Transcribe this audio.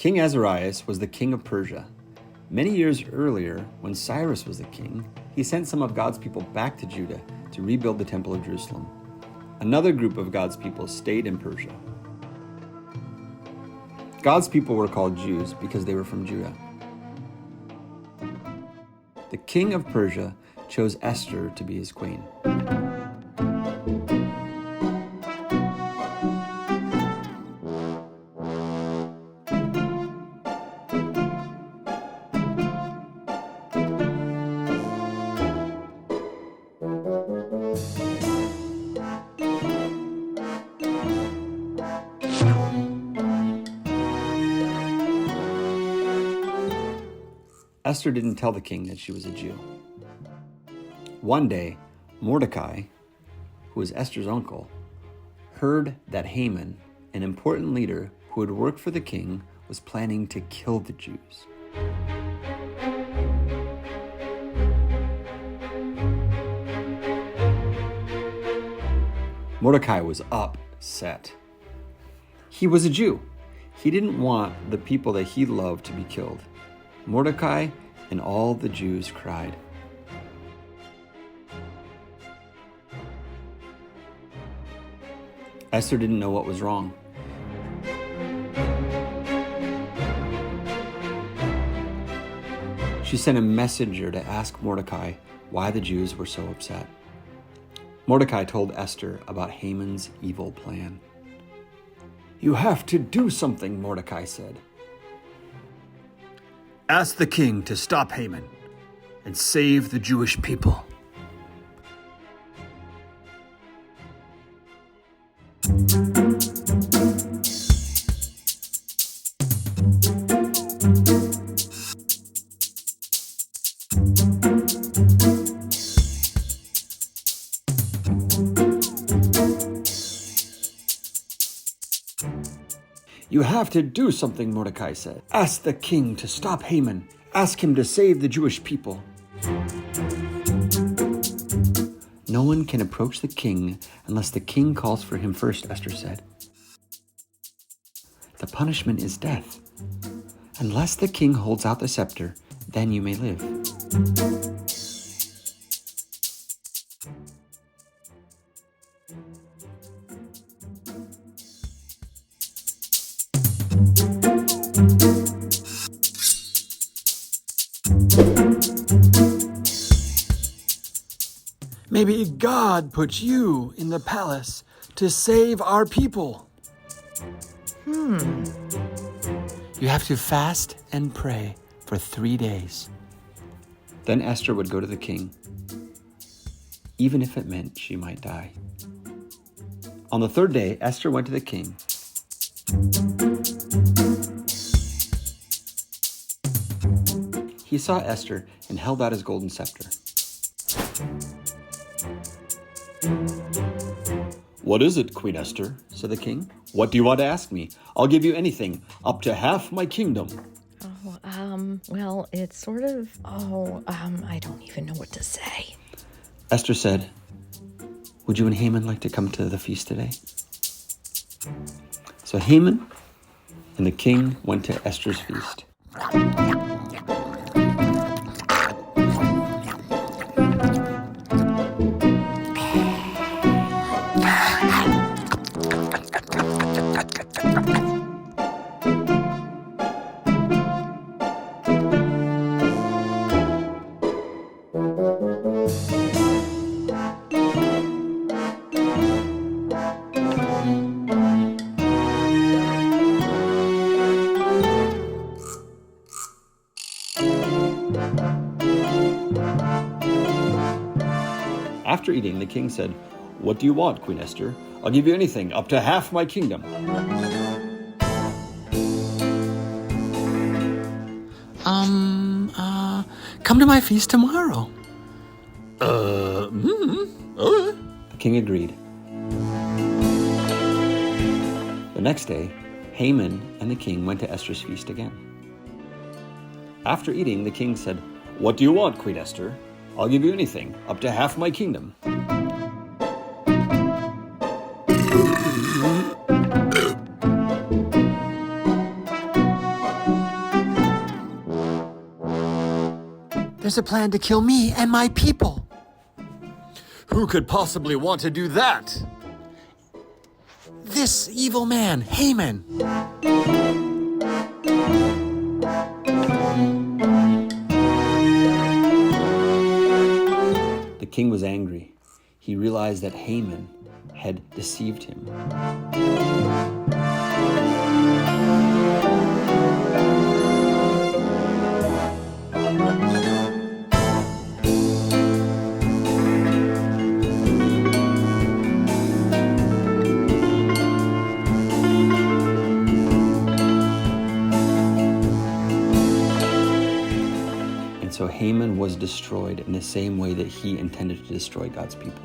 King Azarias was the king of Persia. Many years earlier, when Cyrus was the king, he sent some of God's people back to Judah to rebuild the Temple of Jerusalem. Another group of God's people stayed in Persia. God's people were called Jews because they were from Judah. The king of Persia chose Esther to be his queen. Esther didn't tell the king that she was a Jew. One day, Mordecai, who was Esther's uncle, heard that Haman, an important leader who had worked for the king, was planning to kill the Jews. Mordecai was upset. He was a Jew. He didn't want the people that he loved to be killed. Mordecai and all the Jews cried. Esther didn't know what was wrong. She sent a messenger to ask Mordecai why the Jews were so upset. Mordecai told Esther about Haman's evil plan. "You have to do something," Mordecai said. "Ask the king to stop Haman and save the Jewish people." "You have to do something," Mordecai said. "Ask the king to stop Haman. Ask him to save the Jewish people." "No one can approach the king unless the king calls for him first," Esther said. "The punishment is death. Unless the king holds out the scepter, then you may live." "Maybe God put you in the palace to save our people." "You have to fast and pray for 3 days." Then Esther would go to the king, even if it meant she might die. On the 3rd day, Esther went to the king. He saw Esther and held out his golden scepter. "What is it, Queen Esther?" said the king. "What do you want to ask me? I'll give you anything, up to half my kingdom." Well, it's sort of, I don't even know what to say. Esther said, "Would you and Haman like to come to the feast today?" So Haman and the king went to Esther's feast. After eating, the king said, "What do you want, Queen Esther? I'll give you anything, up to half my kingdom." Come to my feast tomorrow. The king agreed. The next day, Haman and the king went to Esther's feast again. After eating, the king said, "What do you want, Queen Esther? I'll give you anything, up to half my kingdom." There's a plan to kill me and my people. Who could possibly want to do that? This evil man, Haman. The king was angry. He realized that Haman had deceived him. And so Haman was destroyed in the same way that he intended to destroy God's people.